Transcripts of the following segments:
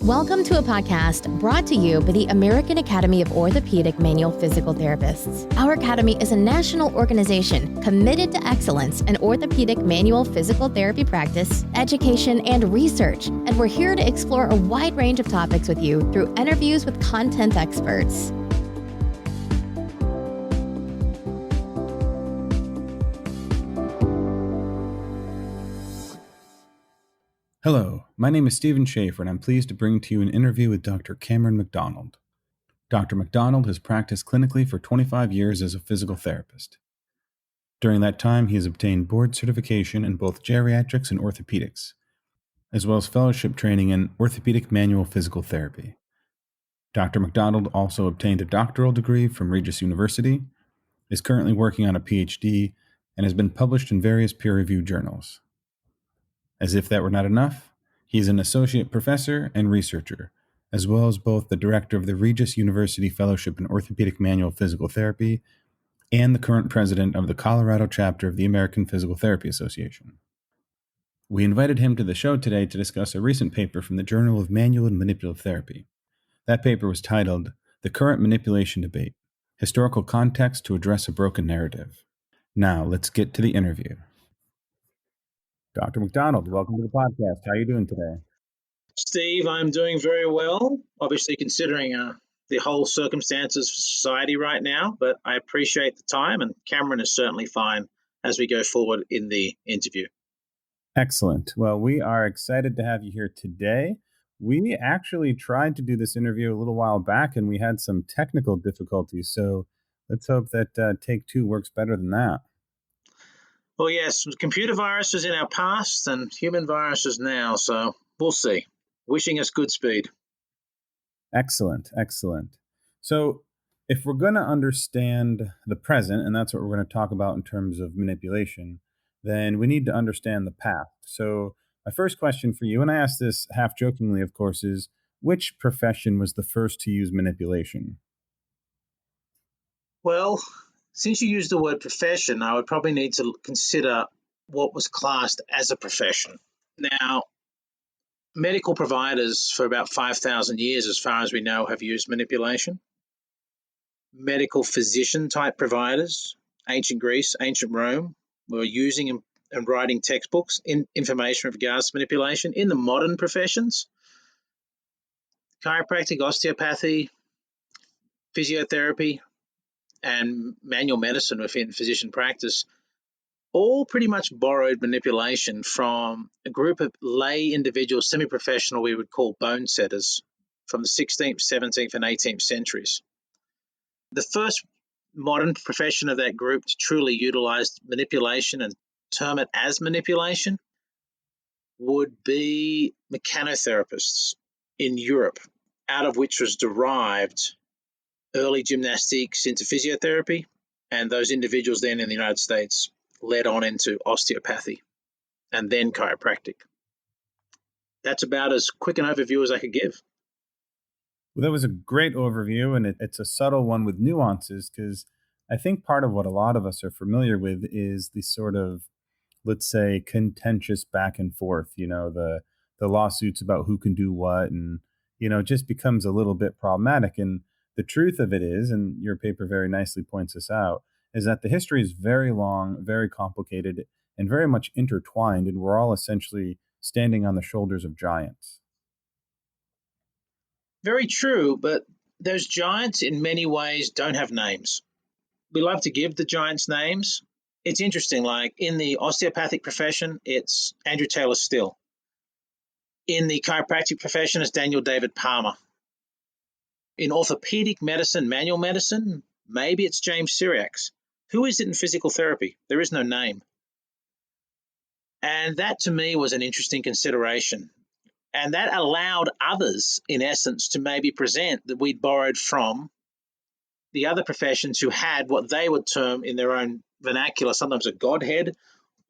Welcome to a podcast brought to you by the American Academy of Orthopedic Manual Physical Therapists. Our academy is a national organization committed to excellence in orthopedic manual physical therapy practice, education, and research, and we're here to explore a wide range of topics with you through interviews with content experts. Hello, my name is Stephen Shaffer, and I'm pleased to bring to you an interview with Dr. Cameron MacDonald. Dr. MacDonald has practiced clinically for 25 years as a physical therapist. During that time, he has obtained board certification in both geriatrics and orthopedics, as well as fellowship training in orthopedic manual physical therapy. Dr. MacDonald also obtained a doctoral degree from Regis University, is currently working on a PhD, and has been published in various peer-reviewed journals. As if that were not enough, he is an associate professor and researcher, as well as both the director of the Regis University Fellowship in Orthopedic Manual Physical Therapy and the current president of the Colorado chapter of the American Physical Therapy Association. We invited him to the show today to discuss a recent paper from the Journal of Manual and Manipulative Therapy. That paper was titled, "The Current Manipulation Debate: Historical Context to Address a Broken Narrative." Now, let's get to the interview. Dr. MacDonald, welcome to the podcast. How are you doing today? Steve, I'm doing very well, obviously considering the whole circumstances for society right now, but I appreciate the time, and Cameron is certainly fine as we go forward in the interview. Excellent. Well, we are excited to have you here today. We actually tried to do this interview a little while back, and we had some technical difficulties, so let's hope that take two works better than that. Well, yes, computer viruses in our past and human viruses now, so we'll see. Wishing us good speed. Excellent. So if we're going to understand the present, and that's what we're going to talk about in terms of manipulation, then we need to understand the past. So my first question for you, and I ask this half jokingly, of course, is which profession was the first to use manipulation? Well, since you used the word profession, I would probably need to consider what was classed as a profession. Now, medical providers for about 5,000 years, as far as we know, have used manipulation. Medical physician type providers, ancient Greece, ancient Rome, were using and writing textbooks in information with regards to manipulation. In the modern professions, chiropractic, osteopathy, physiotherapy, and manual medicine within physician practice all pretty much borrowed manipulation from a group of lay individuals, semi-professional, we would call bone setters, from the 16th, 17th, and 18th centuries. The first modern profession of that group to truly utilize manipulation and term it as manipulation would be mechanotherapists in Europe, out of which was derived early gymnastics into physiotherapy, and those individuals then in the United States led on into osteopathy and then chiropractic. That's about as quick an overview as I could give. Well, that was a great overview, and it's a subtle one with nuances, because I think part of what a lot of us are familiar with is the sort of, let's say, contentious back and forth, the lawsuits about who can do what, and, it just becomes a little bit problematic. And the truth of it is, and your paper very nicely points this out, is that the history is very long, very complicated, and very much intertwined, and we're all essentially standing on the shoulders of giants. Very true, but those giants in many ways don't have names. We love to give the giants names. It's interesting, like in the osteopathic profession, it's Andrew Taylor Still. In the chiropractic profession, it's Daniel David Palmer. In orthopedic medicine, manual medicine, maybe it's James Syriacs. Who is it in physical therapy? There is no name. And that to me was an interesting consideration. And that allowed others, in essence, to maybe present that we'd borrowed from the other professions who had what they would term in their own vernacular, sometimes a godhead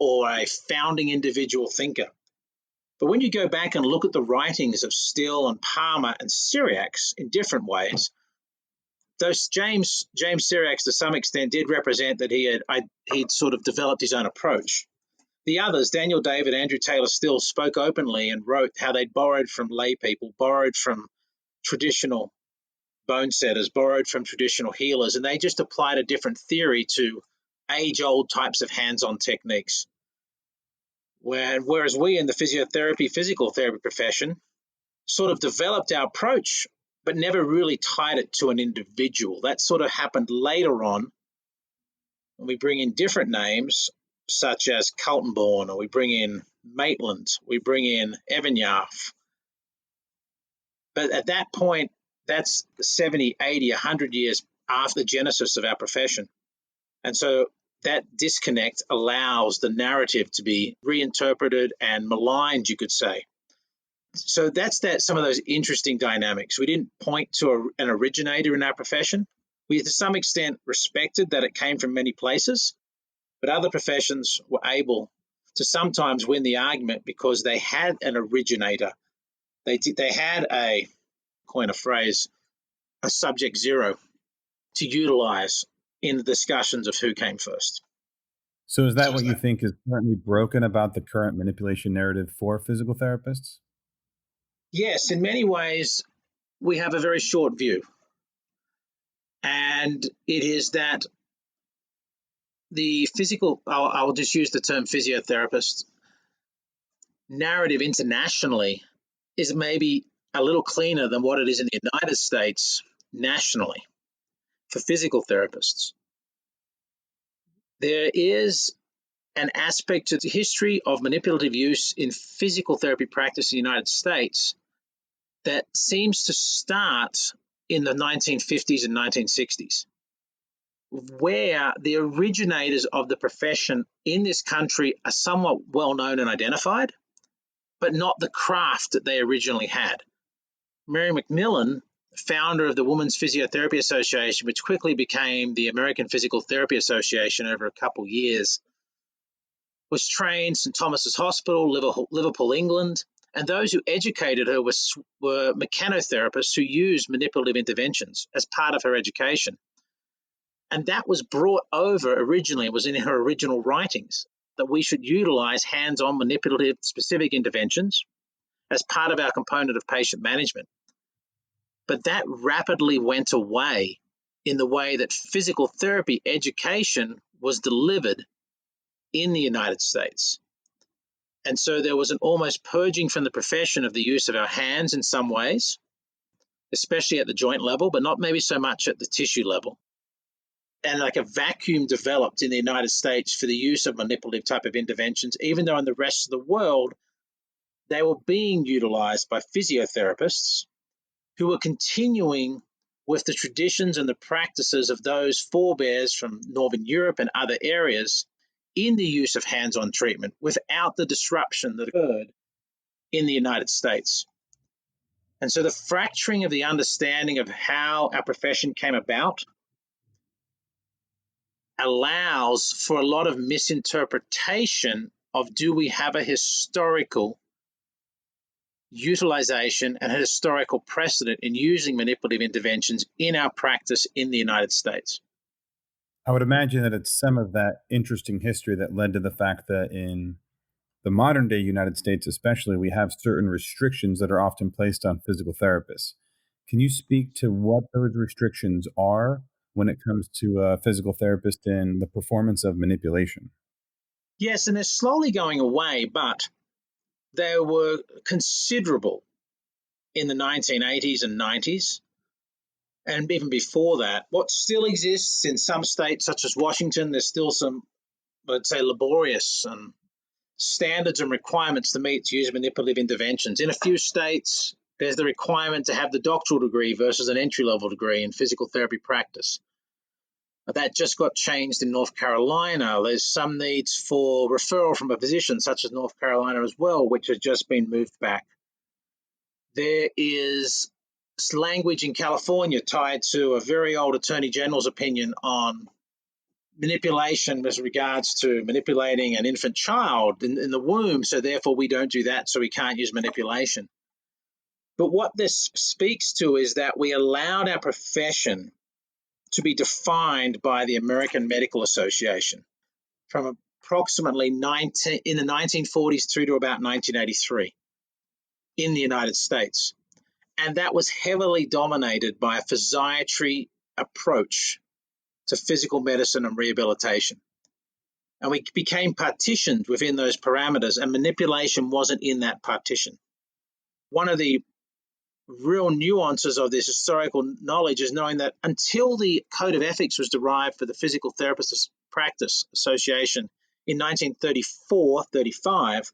or a founding individual thinker. But when you go back and look at the writings of Still and Palmer and Syriacs in different ways, those James Syriacs to some extent did represent that he'd sort of developed his own approach. The others, Daniel David, Andrew Taylor Still, spoke openly and wrote how they'd borrowed from lay people, borrowed from traditional bone setters, borrowed from traditional healers, and they just applied a different theory to age-old types of hands-on techniques. Whereas we in the physiotherapy, physical therapy profession sort of developed our approach, but never really tied it to an individual. That sort of happened later on when we bring in different names, such as Kaltenborn, or we bring in Maitland, we bring in Evanyath. But at that point, that's 70, 80, 100 years after the genesis of our profession. And so that disconnect allows the narrative to be reinterpreted and maligned, you could say. So that's some of those interesting dynamics. We didn't point to an originator in our profession. We, to some extent, respected that it came from many places, but other professions were able to sometimes win the argument because they had an originator. They had coin a phrase, a subject zero to utilize in the discussions of who came first. So is that what you think is currently broken about the current manipulation narrative for physical therapists? Yes, in many ways, we have a very short view. And it is that the physical, I'll just use the term physiotherapist, narrative internationally is maybe a little cleaner than what it is in the United States nationally for physical therapists. There is an aspect to the history of manipulative use in physical therapy practice in the United States that seems to start in the 1950s and 1960s, where the originators of the profession in this country are somewhat well known and identified, but not the craft that they originally had. Mary McMillan, founder of the Women's Physiotherapy Association, which quickly became the American Physical Therapy Association over a couple years, was trained St Thomas's Hospital, Liverpool, England, and those who educated her were mechanotherapists who used manipulative interventions as part of her education. And that was brought over originally, it was in her original writings, that we should utilize hands-on manipulative specific interventions as part of our component of patient management. But that rapidly went away in the way that physical therapy education was delivered in the United States. And so there was an almost purging from the profession of the use of our hands in some ways, especially at the joint level, but not maybe so much at the tissue level. And like a vacuum developed in the United States for the use of manipulative type of interventions, even though in the rest of the world, they were being utilized by physiotherapists who were continuing with the traditions and the practices of those forebears from Northern Europe and other areas in the use of hands-on treatment without the disruption that occurred in the United States. And so the fracturing of the understanding of how our profession came about allows for a lot of misinterpretation of, do we have a historical utilization and a historical precedent in using manipulative interventions in our practice in the United States? I would imagine that it's some of that interesting history that led to the fact that in the modern day United States, especially, we have certain restrictions that are often placed on physical therapists. Can you speak to what those restrictions are when it comes to a physical therapist and the performance of manipulation? Yes, and they're slowly going away, but they were considerable in the 1980s and 90s. And even before that, what still exists in some states, such as Washington, there's still some, let's say, laborious standards and requirements to meet to use manipulative interventions. In a few states, there's the requirement to have the doctoral degree versus an entry-level degree in physical therapy practice. That just got changed in North Carolina. There's some needs for referral from a physician, such as North Carolina as well, which has just been moved back. There is language in California tied to a very old Attorney General's opinion on manipulation with regards to manipulating an infant child in the womb. So therefore we don't do that, so we can't use manipulation. But what this speaks to is that we allowed our profession to be defined by the American Medical Association from a approximately in the 1940s through to about 1983 in the United States. And that was heavily dominated by a physiatry approach to physical medicine and rehabilitation. And we became partitioned within those parameters, and manipulation wasn't in that partition. One of the real nuances of this historical knowledge is knowing that until the Code of Ethics was derived for the Physical Therapist Practice Association in 1934-35,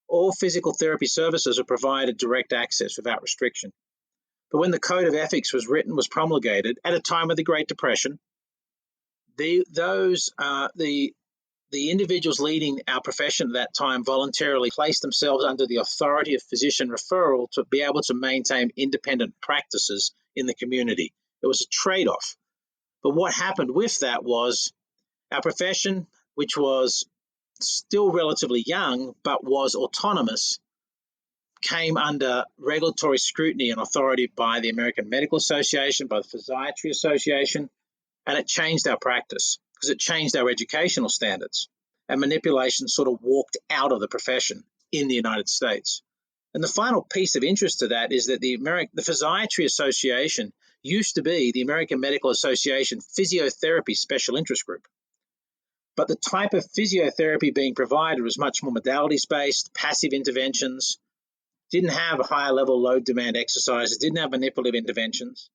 all physical therapy services were provided direct access without restriction. But when the Code of Ethics was promulgated at a time of the Great Depression, the individuals leading our profession at that time voluntarily placed themselves under the authority of physician referral to be able to maintain independent practices in the community. It was a trade-off. But what happened with that was our profession, which was still relatively young but was autonomous, came under regulatory scrutiny and authority by the American Medical Association, by the Physiatry Association, and it changed our practice because it changed our educational standards. And manipulation sort of walked out of the profession in the United States. And the final piece of interest to that is that the Physiatry Association used to be the American Medical Association Physiotherapy Special Interest Group. But the type of physiotherapy being provided was much more modalities-based, passive interventions, didn't have a higher level load demand exercises, didn't have manipulative interventions.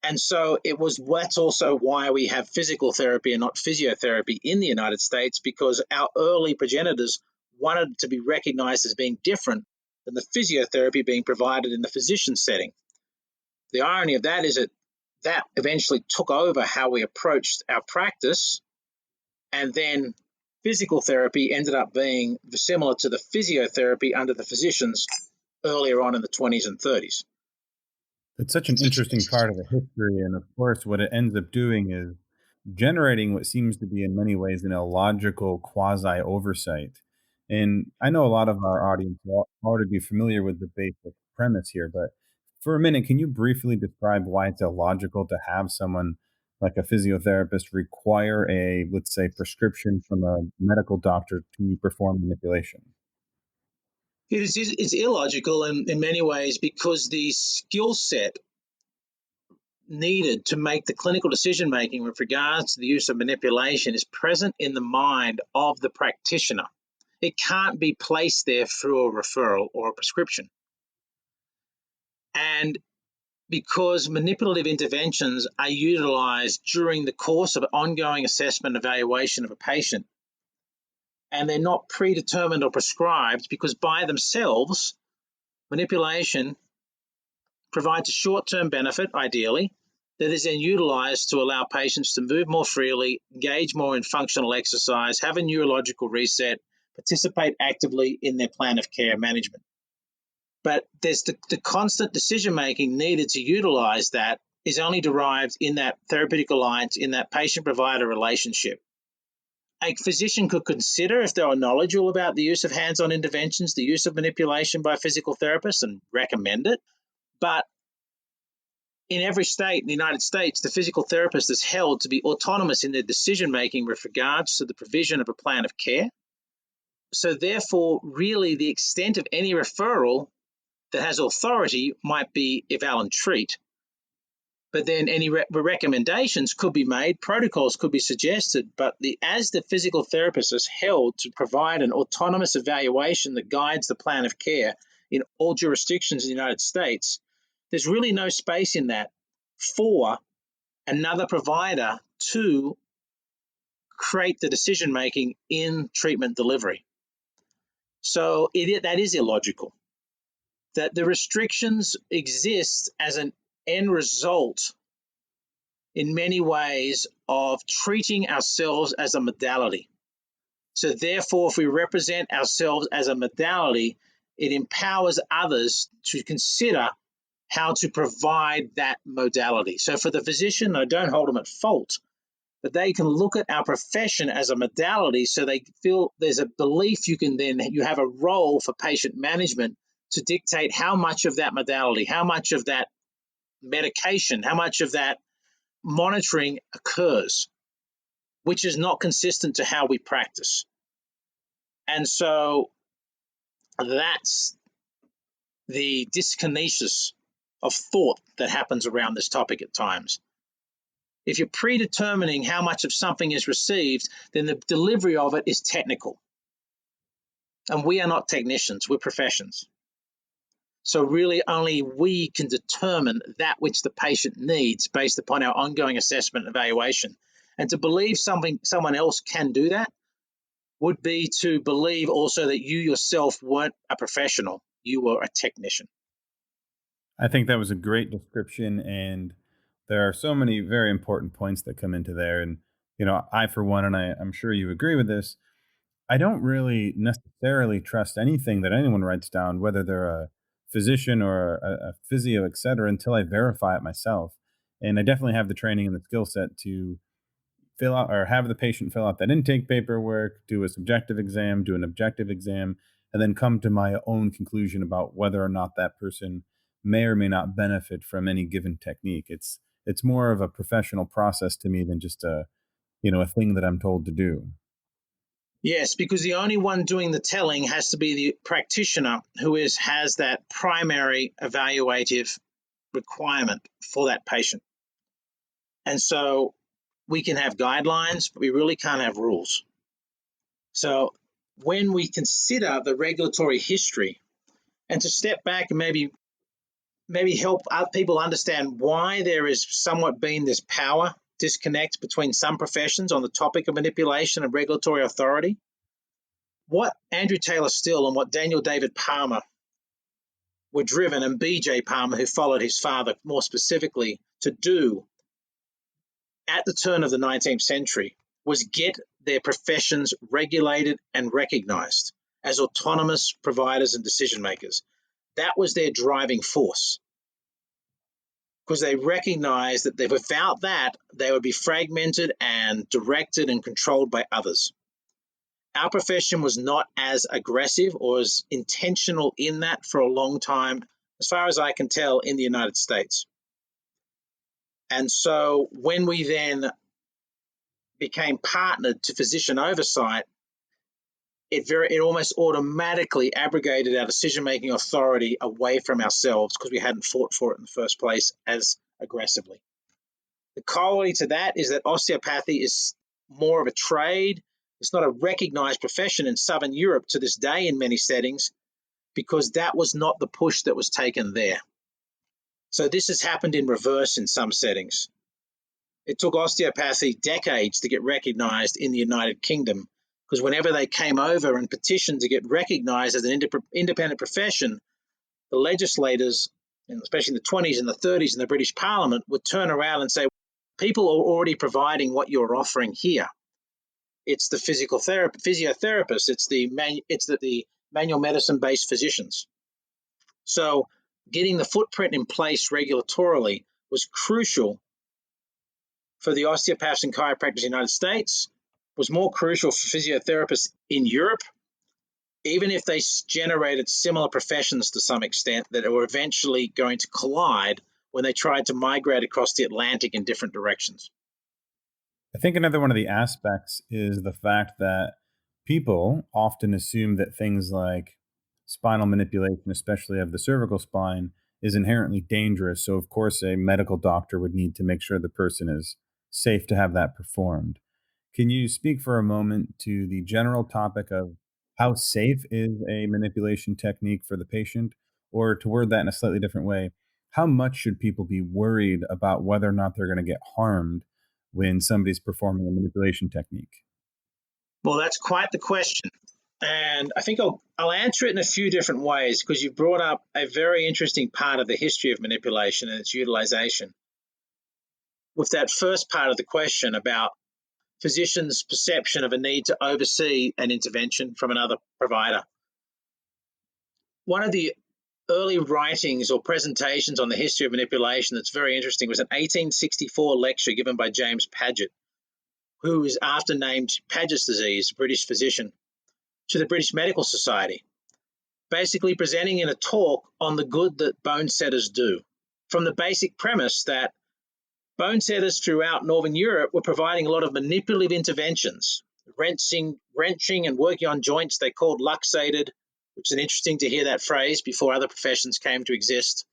And so that's also why we have physical therapy and not physiotherapy in the United States, because our early progenitors wanted to be recognized as being different than the physiotherapy being provided in the physician setting. The irony of that is that eventually took over how we approached our practice, and then physical therapy ended up being similar to the physiotherapy under the physicians earlier on in the 20s and 30s. It's such an interesting part of the history, and of course, what it ends up doing is generating what seems to be in many ways an illogical quasi oversight. And I know a lot of our audience will already be familiar with the basic premise here, but for a minute, can you briefly describe why it's illogical to have someone like a physiotherapist require a, let's say, prescription from a medical doctor to perform manipulation? It's illogical in many ways because the skill set needed to make the clinical decision making with regards to the use of manipulation is present in the mind of the practitioner. It can't be placed there through a referral or a prescription. And because manipulative interventions are utilized during the course of ongoing assessment and evaluation of a patient, and they're not predetermined or prescribed because by themselves, manipulation provides a short-term benefit, ideally, that is then utilized to allow patients to move more freely, engage more in functional exercise, have a neurological reset, participate actively in their plan of care management. But there's the constant decision-making needed to utilize that is only derived in that therapeutic alliance, in that patient-provider relationship. A physician could consider, if they are knowledgeable about the use of hands-on interventions, the use of manipulation by physical therapists, and recommend it. But in every state in the United States, the physical therapist is held to be autonomous in their decision-making with regards to the provision of a plan of care. So therefore, really, the extent of any referral that has authority might be eval and treat. But then any recommendations could be made, protocols could be suggested, but as the physical therapist is held to provide an autonomous evaluation that guides the plan of care in all jurisdictions in the United States, there's really no space in that for another provider to create the decision-making in treatment delivery. So that is illogical. That the restrictions exist as an end result in many ways of treating ourselves as a modality. So therefore, if we represent ourselves as a modality, it empowers others to consider how to provide that modality. So for the physician, I don't hold them at fault, but they can look at our profession as a modality so they feel there's a belief you have a role for patient management to dictate how much of that modality, how much of that medication, how much of that monitoring occurs, which is not consistent to how we practice. And so that's the dyskinesis of thought that happens around this topic at times. If you're predetermining how much of something is received, then the delivery of it is technical. And we are not technicians, we're professions. So really only we can determine that which the patient needs based upon our ongoing assessment and evaluation. And to believe someone else can do that would be to believe also that you yourself weren't a professional, you were a technician. I think that was a great description, and there are so many very important points that come into there. And, I, for one, and I'm sure you agree with this, I don't really necessarily trust anything that anyone writes down, whether they're a physician or a physio, et cetera, until I verify it myself. And I definitely have the training and the skill set to fill out or have the patient fill out that intake paperwork, do a subjective exam, do an objective exam, and then come to my own conclusion about whether or not that person may or may not benefit from any given technique. It's more of a professional process to me than just a thing that I'm told to do. Yes, because the only one doing the telling has to be the practitioner who has that primary evaluative requirement for that patient. And so we can have guidelines, but we really can't have rules. So when we consider the regulatory history, and to step back and maybe help people understand why there is somewhat been this power disconnect between some professions on the topic of manipulation and regulatory authority, what Andrew Taylor Still and what Daniel David Palmer were driven, and B.J. Palmer, who followed his father more specifically, to do at the turn of the 19th century was get their professions regulated and recognized as autonomous providers and decision makers. That was their driving force, because they recognized that without that, they would be fragmented and directed and controlled by others. Our profession was not as aggressive or as intentional in that for a long time, as far as I can tell, in the United States. And so when we then became partnered to physician oversight, it almost automatically abrogated our decision-making authority away from ourselves because we hadn't fought for it in the first place as aggressively. The corollary to that is that osteopathy is more of a trade. It's not a recognized profession in Southern Europe to this day in many settings, because that was not the push that was taken there. So this has happened in reverse in some settings. It took osteopathy decades to get recognized in the United Kingdom, because whenever they came over and petitioned to get recognized as an independent profession, the legislators, and especially in the 20s and the 30s in the British Parliament, would turn around and say, people are already providing what you're offering here. It's the physiotherapists, it's the manual medicine-based physicians. So getting the footprint in place regulatorily was crucial for the osteopaths and chiropractors in the United States, was more crucial for physiotherapists in Europe, even if they generated similar professions to some extent that were eventually going to collide when they tried to migrate across the Atlantic in different directions. I think another one of the aspects is the fact that people often assume that things like spinal manipulation, especially of the cervical spine, is inherently dangerous. So, of course, a medical doctor would need to make sure the person is safe to have that performed. Can you speak for a moment to the general topic of how safe is a manipulation technique for the patient? Or to word that in a slightly different way, how much should people be worried about whether or not they're going to get harmed when somebody's performing a manipulation technique? Well, that's quite the question. And I think I'll answer it in a few different ways, because you've brought up a very interesting part of the history of manipulation and its utilization. With that first part of the question about physicians' perception of a need to oversee an intervention from another provider. One of the early writings or presentations on the history of manipulation that's very interesting was an 1864 lecture given by James Paget, who is after named Paget's disease, a British physician, to the British Medical Society, basically presenting in a talk on the good that bone setters do, from the basic premise that bone setters throughout Northern Europe were providing a lot of manipulative interventions, wrenching and working on joints they called luxated, which is interesting to hear that phrase before other professions came to exist,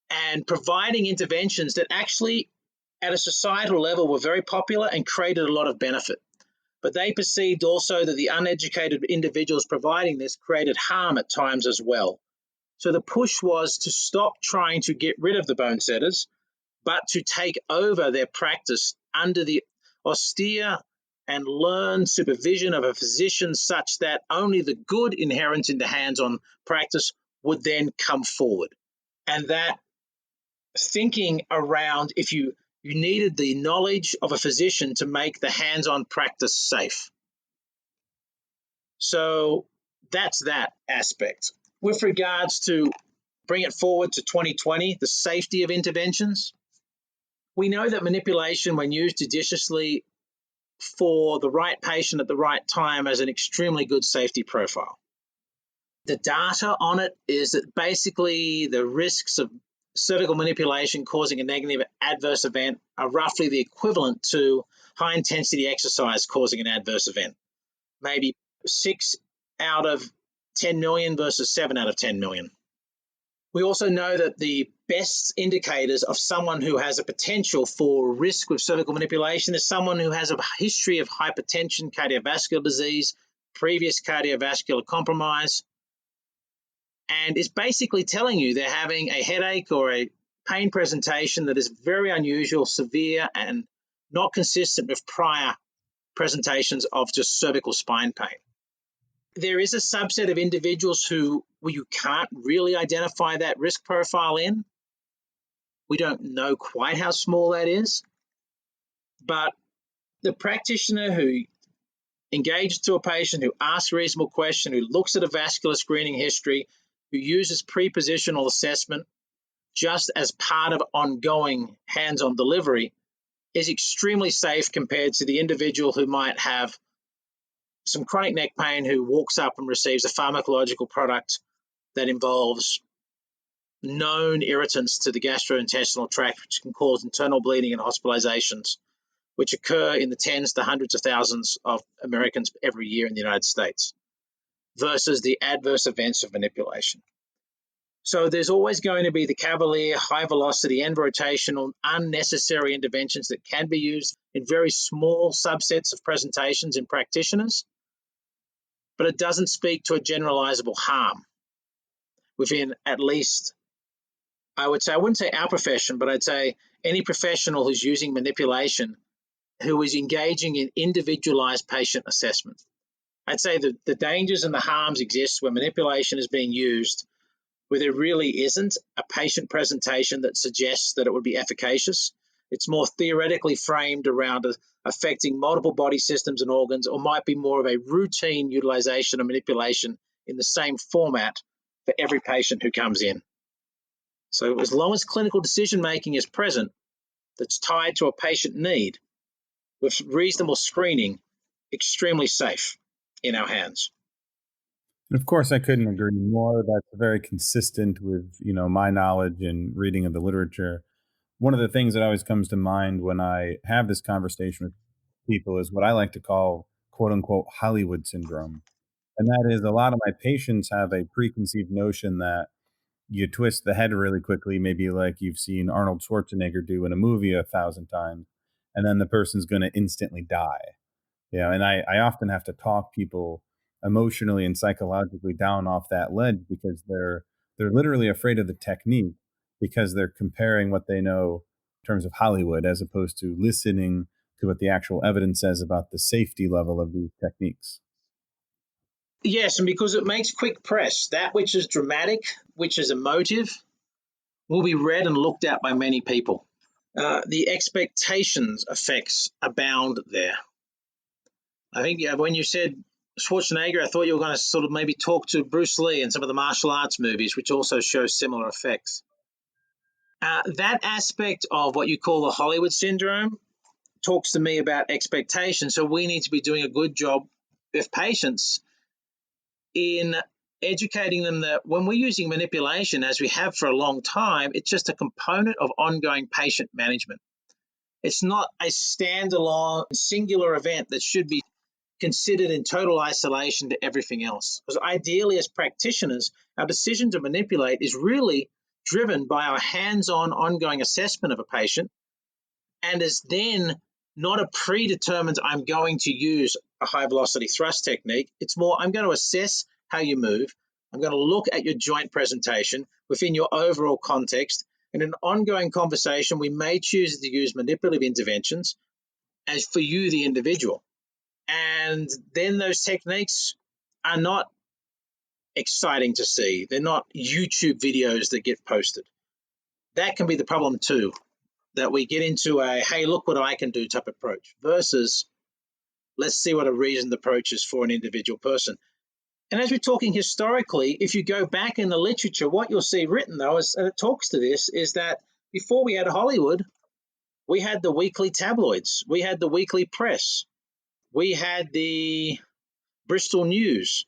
and providing interventions that actually at a societal level were very popular and created a lot of benefit. But they perceived also that the uneducated individuals providing this created harm at times as well. So the push was to stop trying to get rid of the bone setters, but to take over their practice under the austere and learned supervision of a physician, such that only the good inherent in the hands-on practice would then come forward. And that thinking around if you needed the knowledge of a physician to make the hands-on practice safe. So that's that aspect. With regards to bring it forward to 2020, the safety of interventions, we know that manipulation, when used judiciously for the right patient at the right time, has an extremely good safety profile. The data on it is that basically the risks of surgical manipulation causing a negative adverse event are roughly the equivalent to high-intensity exercise causing an adverse event. Maybe 6 out of 10 million versus 7 out of 10 million. We also know that the best indicators of someone who has a potential for risk with cervical manipulation is someone who has a history of hypertension, cardiovascular disease, previous cardiovascular compromise, and is basically telling you they're having a headache or a pain presentation that is very unusual, severe, and not consistent with prior presentations of just cervical spine pain. There is a subset of individuals who you can't really identify that risk profile in. We don't know quite how small that is, but the practitioner who engages to a patient, who asks a reasonable question, who looks at a vascular screening history, who uses prepositional assessment just as part of ongoing hands-on delivery is extremely safe compared to the individual who might have some chronic neck pain who walks up and receives a pharmacological product that involves known irritants to the gastrointestinal tract, which can cause internal bleeding and hospitalizations, which occur in the tens to hundreds of thousands of Americans every year in the United States, versus the adverse events of manipulation. So there's always going to be the cavalier, high-velocity, end rotational, unnecessary interventions that can be used in very small subsets of presentations in practitioners, but it doesn't speak to a generalizable harm within at least, I wouldn't say our profession, but I'd say any professional who's using manipulation who is engaging in individualized patient assessment. I'd say that the dangers and the harms exist when manipulation is being used where there really isn't a patient presentation that suggests that it would be efficacious. It's more theoretically framed around affecting multiple body systems and organs, or might be more of a routine utilization of manipulation in the same format for every patient who comes in. So as long as clinical decision-making is present that's tied to a patient need with reasonable screening, extremely safe in our hands. And of course, I couldn't agree more. That's very consistent with, my knowledge and reading of the literature. One of the things that always comes to mind when I have this conversation with people is what I like to call, quote unquote, Hollywood syndrome. And that is, a lot of my patients have a preconceived notion that you twist the head really quickly, maybe like you've seen Arnold Schwarzenegger do in a movie 1,000 times, and then the person's going to instantly die. And I often have to talk people emotionally and psychologically down off that ledge because they're literally afraid of the technique because they're comparing what they know in terms of Hollywood as opposed to listening to what the actual evidence says about the safety level of these techniques. Yes, and because it makes quick press, that which is dramatic, which is emotive, will be read and looked at by many people. The expectations effects abound there. I think when you said Schwarzenegger, I thought you were going to sort of maybe talk to Bruce Lee and some of the martial arts movies, which also show similar effects. That aspect of what you call the Hollywood syndrome talks to me about expectations. So we need to be doing a good job with patients in educating them that when we're using manipulation, as we have for a long time, it's just a component of ongoing patient management. It's not a standalone singular event that should be considered in total isolation to everything else. Because ideally, as practitioners, our decision to manipulate is really driven by our hands-on ongoing assessment of a patient, and is then not a predetermined, I'm going to use a high velocity thrust technique. It's more, I'm going to assess how you move. I'm going to look at your joint presentation within your overall context. In an ongoing conversation, we may choose to use manipulative interventions as for you, the individual. And then those techniques are not exciting to see. They're not YouTube videos that get posted. That can be the problem too, that we get into a, hey, look what I can do type approach versus let's see what a reasoned approach is for an individual person. And as we're talking historically, if you go back in the literature, what you'll see written, though, is, and it talks to this, is that before we had Hollywood, we had the weekly tabloids, we had the weekly press, we had the Bristol News,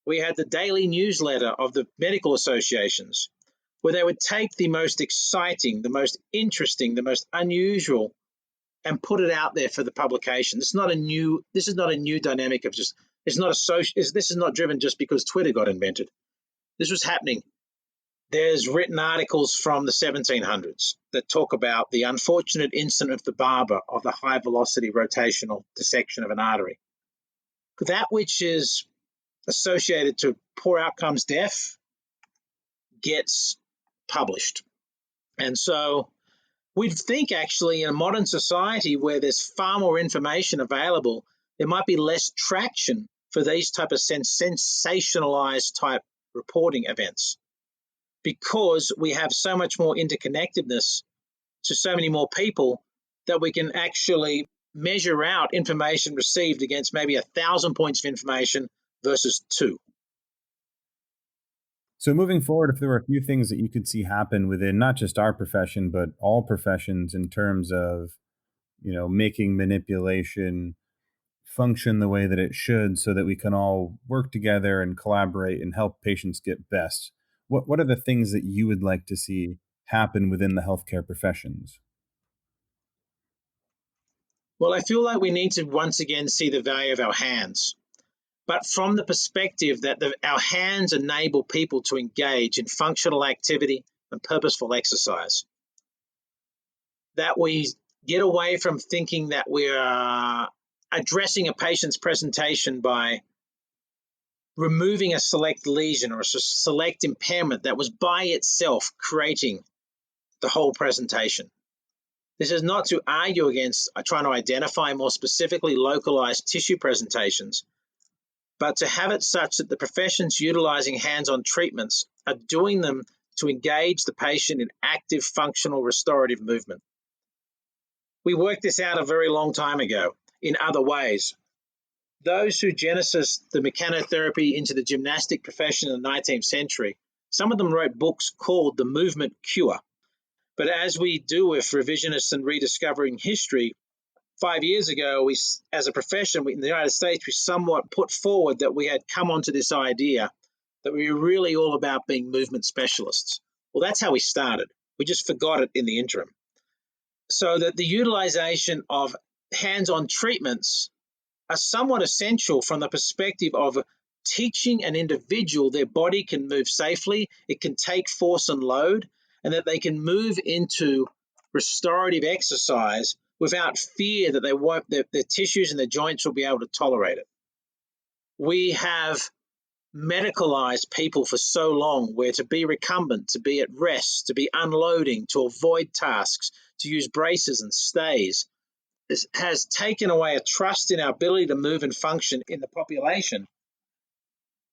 we had the daily newsletter of the medical associations, where they would take the most exciting, the most interesting, the most unusual, and put it out there for the publication. This is not a new dynamic of just, this is not driven just because Twitter got invented. This was happening. There's written articles from the 1700s that talk about the unfortunate incident of the barber of the high velocity rotational dissection of an artery. That which is associated to poor outcomes, death, gets published. And so we'd think actually in a modern society where there's far more information available, there might be less traction for these type of sensationalized type reporting events, because we have so much more interconnectedness to so many more people that we can actually measure out information received against maybe 1,000 points of information versus 2. So moving forward, if there were a few things that you could see happen within not just our profession, but all professions in terms of, making manipulation function the way that it should so that we can all work together and collaborate and help patients get best, what are the things that you would like to see happen within the healthcare professions? Well, I feel like we need to once again see the value of our hands, but from the perspective that our hands enable people to engage in functional activity and purposeful exercise. That we get away from thinking that we're addressing a patient's presentation by removing a select lesion or a select impairment that was by itself creating the whole presentation. This is not to argue against trying to identify more specifically localized tissue presentations, but to have it such that the professions utilizing hands-on treatments are doing them to engage the patient in active, functional, restorative movement. We worked this out a very long time ago in other ways. Those who genesis the mechanotherapy into the gymnastic profession in the 19th century, some of them wrote books called The Movement Cure. But as we do with revisionists and rediscovering history, 5 years ago, we, as a profession in the United States, we somewhat put forward that we had come onto this idea that we were really all about being movement specialists. Well, that's how we started. We just forgot it in the interim. So that the utilization of hands-on treatments are somewhat essential from the perspective of teaching an individual their body can move safely, it can take force and load, and that they can move into restorative exercise without fear that their tissues and their joints will be able to tolerate it. We have medicalized people for so long, where to be recumbent, to be at rest, to be unloading, to avoid tasks, to use braces and stays, this has taken away a trust in our ability to move and function in the population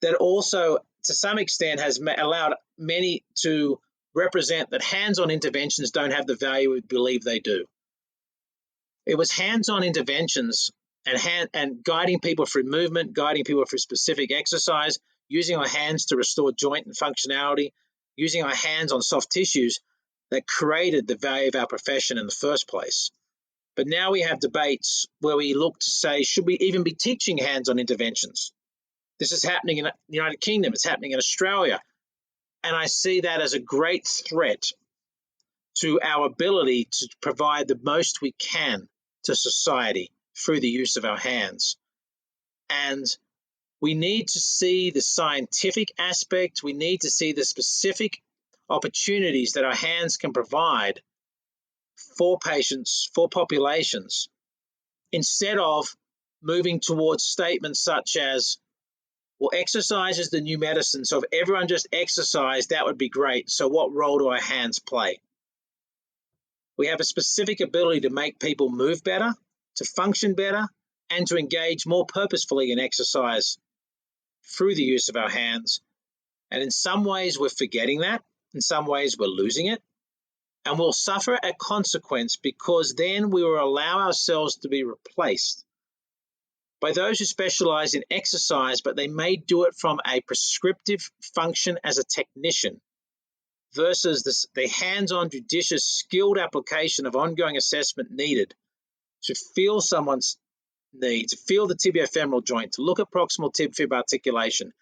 that also, to some extent, has allowed many to represent that hands-on interventions don't have the value we believe they do. It was hands-on interventions and guiding people through movement, guiding people through specific exercise, using our hands to restore joint and functionality, using our hands on soft tissues that created the value of our profession in the first place. But now we have debates where we look to say, should we even be teaching hands-on interventions? This is happening in the United Kingdom. It's happening in Australia. And I see that as a great threat to our ability to provide the most we can to society through the use of our hands. And we need to see the scientific aspect. We need to see the specific opportunities that our hands can provide for patients, for populations, instead of moving towards statements such as, well, exercise is the new medicine. So if everyone just exercised, that would be great. So what role do our hands play? We have a specific ability to make people move better, to function better, and to engage more purposefully in exercise through the use of our hands. And in some ways, we're forgetting that. In some ways, we're losing it. And we'll suffer a consequence because then we will allow ourselves to be replaced by those who specialize in exercise, but they may do it from a prescriptive function as a technician versus the hands-on, judicious, skilled application of ongoing assessment needed to feel someone's need, to feel the tibiofemoral joint, to look at proximal tib-fib articulation,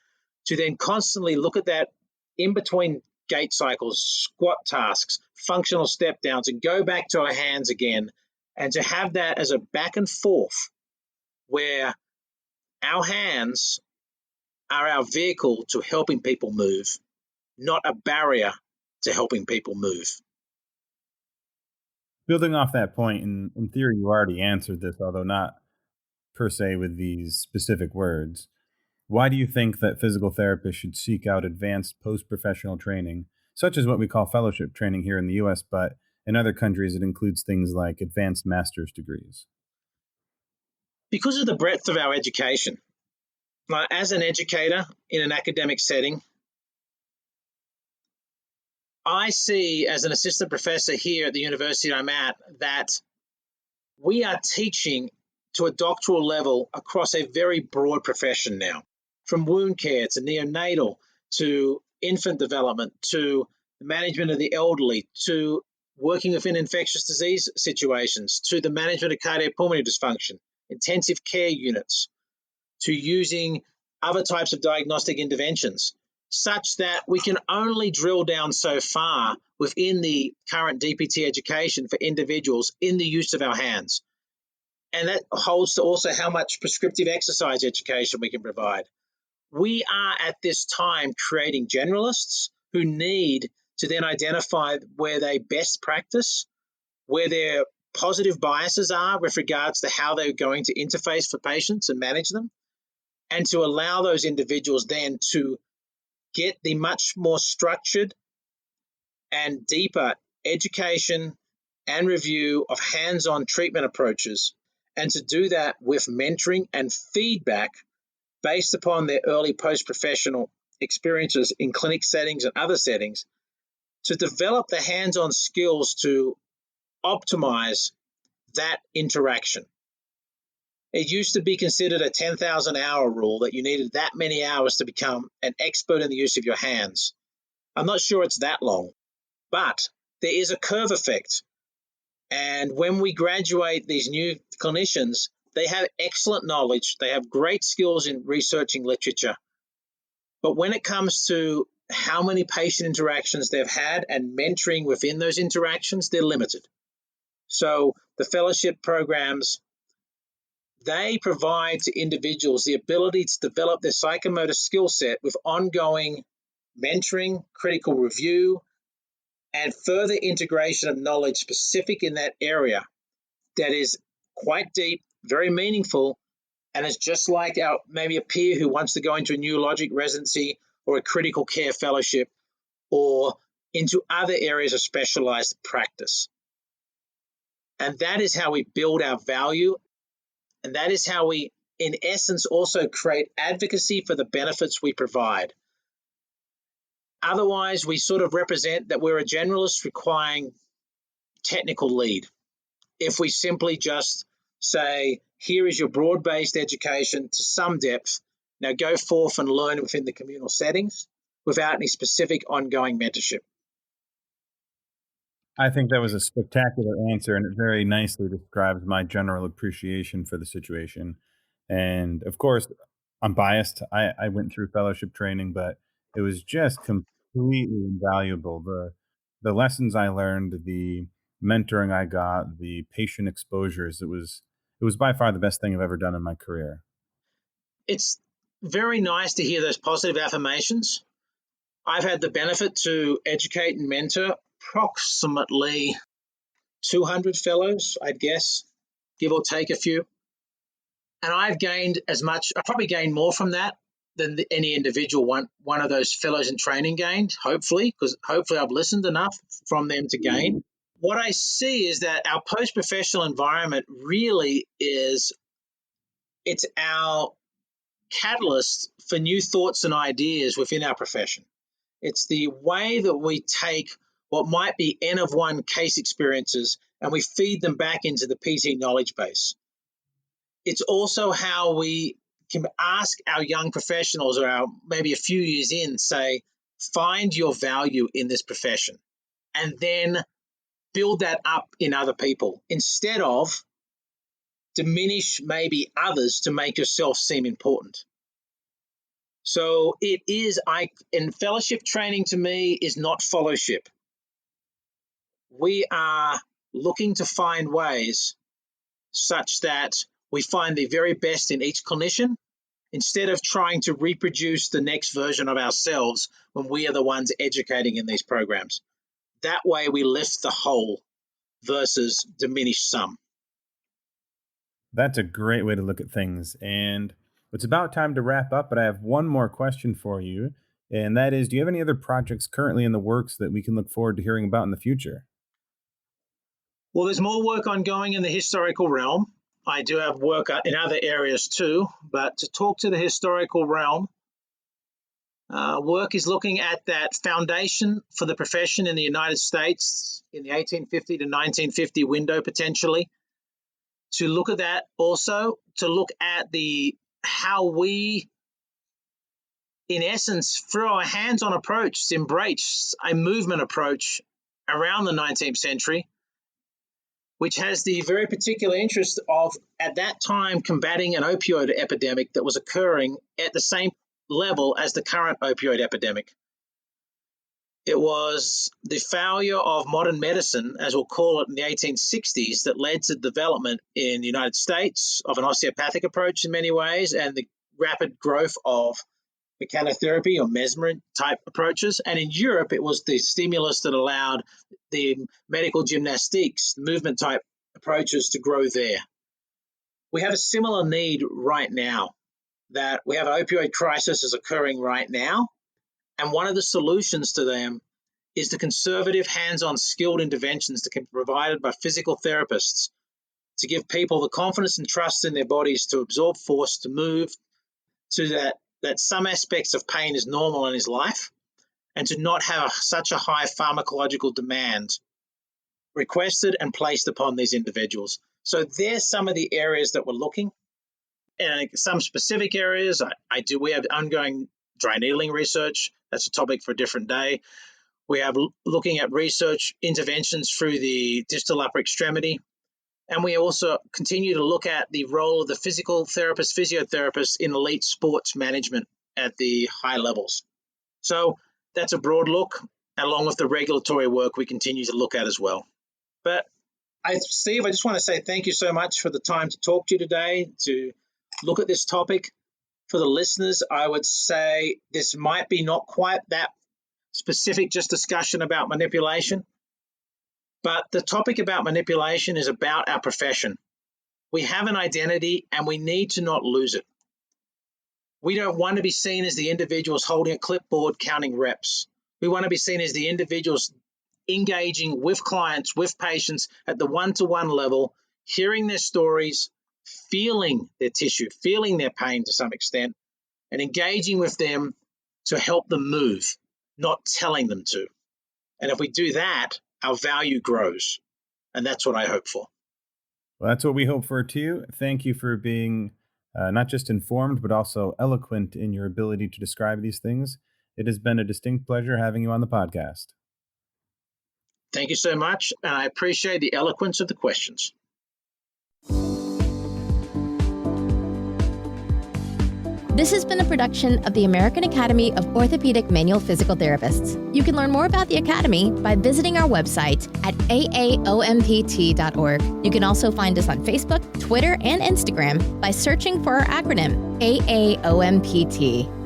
to then constantly look at that in between gait cycles, squat tasks, functional step downs, and go back to our hands again, and to have that as a back and forth where our hands are our vehicle to helping people move, not a barrier to helping people move. Building off that point, in theory, you already answered this, although not per se with these specific words. Why do you think that physical therapists should seek out advanced post professional training, such as what we call fellowship training here in the US, but in other countries it includes things like advanced master's degrees? Because of the breadth of our education, as an educator in an academic setting, I see as an assistant professor here at the university I'm at that we are teaching to a doctoral level across a very broad profession now, from wound care to neonatal to infant development to the management of the elderly to working within infectious disease situations to the management of cardiopulmonary dysfunction, intensive care units, to using other types of diagnostic interventions, such that we can only drill down so far within the current DPT education for individuals in the use of our hands. And that holds to also how much prescriptive exercise education we can provide. We are at this time creating generalists who need to then identify where they best practice, where their positive biases are with regards to how they're going to interface for patients and manage them, and to allow those individuals then to get the much more structured and deeper education and review of hands-on treatment approaches, and to do that with mentoring and feedback based upon their early post-professional experiences in clinic settings and other settings, to develop the hands-on skills to optimize that interaction. It used to be considered a 10,000 hour rule that you needed that many hours to become an expert in the use of your hands. I'm not sure it's that long, but there is a curve effect. And when we graduate these new clinicians, they have excellent knowledge. They have great skills in researching literature. But when it comes to how many patient interactions they've had and mentoring within those interactions, they're limited. So the fellowship programs, they provide to individuals the ability to develop their psychomotor skill set with ongoing mentoring, critical review, and further integration of knowledge specific in that area that is quite deep, very meaningful, and is just like maybe a peer who wants to go into a neurologic residency or a critical care fellowship or into other areas of specialized practice. And that is how we build our value. And that is how we, in essence, also create advocacy for the benefits we provide. Otherwise, we sort of represent that we're a generalist requiring technical lead. If we simply just say, here is your broad-based education to some depth, now go forth and learn within the communal settings without any specific ongoing mentorship. I think that was a spectacular answer, and it very nicely describes my general appreciation for the situation. And of course, I'm biased. I went through fellowship training, but it was just completely invaluable. the lessons I learned, the mentoring I got, the patient exposures, it was by far the best thing I've ever done in my career. It's very nice to hear those positive affirmations. I've had the benefit to educate and mentor approximately 200 fellows, I'd guess, give or take a few. And I've gained as much, I probably gained more from that than any individual one of those fellows in training gained, hopefully, because hopefully I've listened enough from them to gain. What I see is that our post-professional environment really is, it's our catalyst for new thoughts and ideas within our profession. It's the way that we take what might be N of one case experiences and we feed them back into the PT knowledge base. It's also how we can ask our young professionals, or our maybe a few years in, say, find your value in this profession, and then build that up in other people instead of diminish maybe others to make yourself seem important. So it is, in fellowship training to me is not fellowship. We are looking to find ways such that we find the very best in each clinician instead of trying to reproduce the next version of ourselves when we are the ones educating in these programs. That way we lift the whole versus diminish some. That's a great way to look at things. And it's about time to wrap up, but I have one more question for you. And that is, do you have any other projects currently in the works that we can look forward to hearing about in the future? Well, there's more work ongoing in the historical realm. I do have work in other areas too, but to talk to the historical realm, work is looking at that foundation for the profession in the United States in the 1850 to 1950 window potentially. To look at that also, to look at how we, in essence, through our hands-on approach, embrace a movement approach around the 19th century, which has the very particular interest of, at that time, combating an opioid epidemic that was occurring at the same level as the current opioid epidemic. It was the failure of modern medicine, as we'll call it, in the 1860s that led to the development in the United States of an osteopathic approach in many ways, and the rapid growth of mechanotherapy or mesmer-type approaches. And in Europe, it was the stimulus that allowed the medical gymnastics, movement-type approaches to grow there. We have a similar need right now, that we have an opioid crisis is occurring right now. And one of the solutions to them is the conservative, hands-on, skilled interventions that can be provided by physical therapists to give people the confidence and trust in their bodies to absorb force, to move, to that some aspects of pain is normal in his life, and to not have such a high pharmacological demand requested and placed upon these individuals. So there's some of the areas that we're looking. And some specific areas, we have ongoing dry needling research. That's a topic for a different day. We have looking at research interventions through the distal upper extremity. And we also continue to look at the role of the physical therapist, physiotherapist in elite sports management at the high levels. So that's a broad look, along with the regulatory work we continue to look at as well. But Steve, I just want to say thank you so much for the time to talk to you today, to look at this topic. For the listeners, I would say this might be not quite that specific, just discussion about manipulation. But the topic about manipulation is about our profession. We have an identity and we need to not lose it. We don't want to be seen as the individuals holding a clipboard counting reps. We want to be seen as the individuals engaging with clients, with patients at the one-to-one level, hearing their stories, feeling their tissue, feeling their pain to some extent, and engaging with them to help them move, not telling them to. And if we do that, our value grows. And that's what I hope for. Well, that's what we hope for too. Thank you for being not just informed, but also eloquent in your ability to describe these things. It has been a distinct pleasure having you on the podcast. Thank you so much. And I appreciate the eloquence of the questions. This has been a production of the American Academy of Orthopedic Manual Physical Therapists. You can learn more about the Academy by visiting our website at aaompt.org. You can also find us on Facebook, Twitter, and Instagram by searching for our acronym AAOMPT.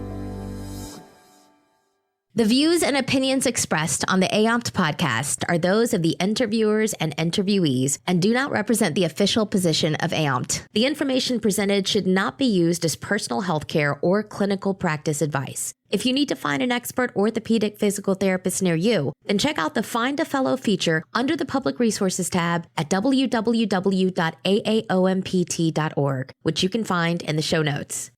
The views and opinions expressed on the AOMPT podcast are those of the interviewers and interviewees and do not represent the official position of AOMPT. The information presented should not be used as personal healthcare or clinical practice advice. If you need to find an expert orthopedic physical therapist near you, then check out the Find a Fellow feature under the Public Resources tab at www.aaompt.org, which you can find in the show notes.